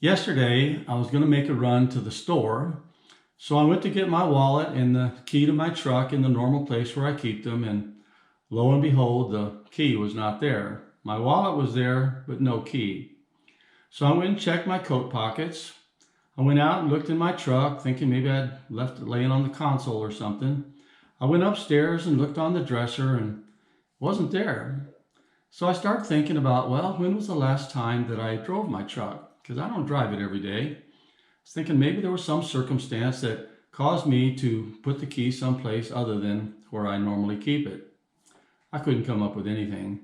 Yesterday, I was going to make a run to the store, so I went to get my wallet and the key to my truck in the normal place where I keep them, and lo and behold, the key was not there. My wallet was there, but no key. So I went and checked my coat pockets. I went out and looked in my truck, thinking maybe I'd left it laying on the console or something. I went upstairs and looked on the dresser and it wasn't there. So I started thinking about, well, when was the last time that I drove my truck? Because I don't drive it every day. I was thinking maybe there was some circumstance that caused me to put the key someplace other than where I normally keep it. I couldn't come up with anything.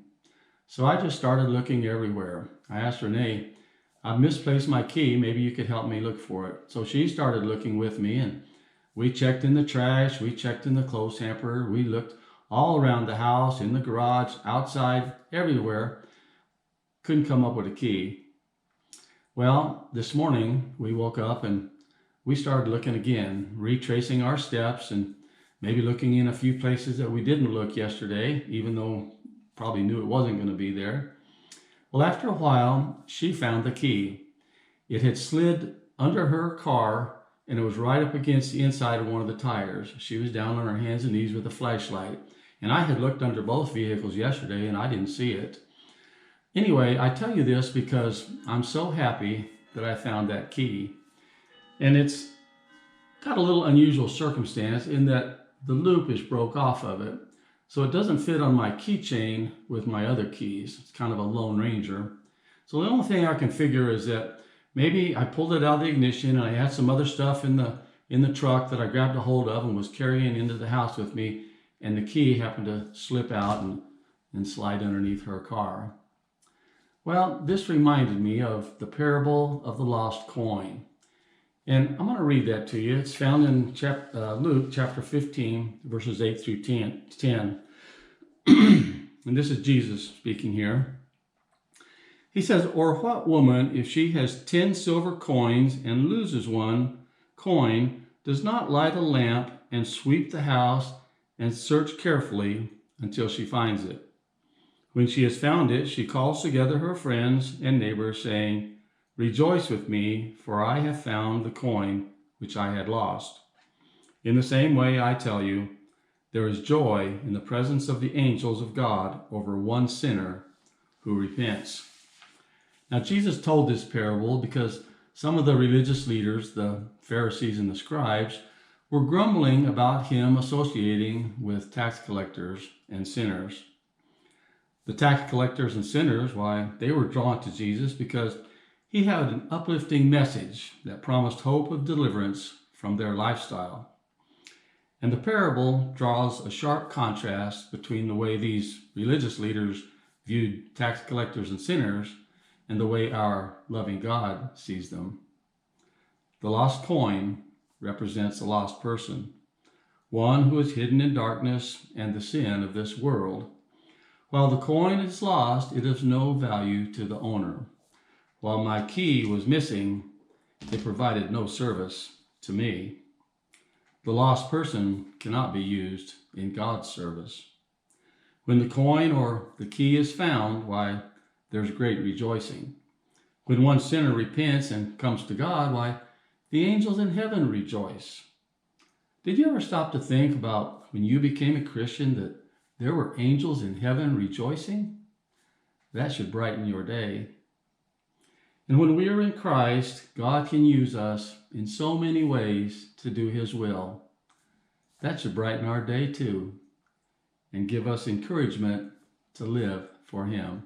So I just started looking everywhere. I asked Renee, I've misplaced my key. Maybe you could help me look for it. So she started looking with me, and we checked in the trash. We checked in the clothes hamper. We looked all around the house, in the garage, outside, everywhere. Couldn't come up with a key. Well, this morning we woke up and we started looking again, retracing our steps and maybe looking in a few places that we didn't look yesterday, even though probably knew it wasn't going to be there. Well, after a while, she found the key. It had slid under her car and it was right up against the inside of one of the tires. She was down on her hands and knees with a flashlight. And I had looked under both vehicles yesterday and I didn't see it. Anyway, I tell you this because I'm so happy that I found that key. And it's got a little unusual circumstance in that the loop is broke off of it. So it doesn't fit on my keychain with my other keys. It's kind of a Lone Ranger. So the only thing I can figure is that maybe I pulled it out of the ignition and I had some other stuff in the truck that I grabbed a hold of and was carrying into the house with me. And the key happened to slip out and slide underneath her car. Well, this reminded me of the parable of the lost coin. And I'm going to read that to you. It's found in Luke chapter 15, verses 8 through 10. And this is Jesus speaking here. He says, "Or what woman, if she has 10 silver coins and loses one coin, does not light a lamp and sweep the house and search carefully until she finds it? When she has found it, she calls together her friends and neighbors, saying, 'Rejoice with me, for I have found the coin which I had lost.' In the same way, I tell you, there is joy in the presence of the angels of God over one sinner who repents." Now, Jesus told this parable because some of the religious leaders, the Pharisees and the scribes, were grumbling about him associating with tax collectors and sinners. The tax collectors and sinners, why, they were drawn to Jesus because he had an uplifting message that promised hope of deliverance from their lifestyle. And the parable draws a sharp contrast between the way these religious leaders viewed tax collectors and sinners and the way our loving God sees them. The lost coin represents a lost person, one who is hidden in darkness and the sin of this world. While the coin is lost, it is no value to the owner. While my key was missing, it provided no service to me. The lost person cannot be used in God's service. When the coin or the key is found, why, there's great rejoicing. When one sinner repents and comes to God, why, the angels in heaven rejoice. Did you ever stop to think about when you became a Christian that there were angels in heaven rejoicing? That should brighten your day. And when we are in Christ, God can use us in so many ways to do his will. That should brighten our day too and give us encouragement to live for him.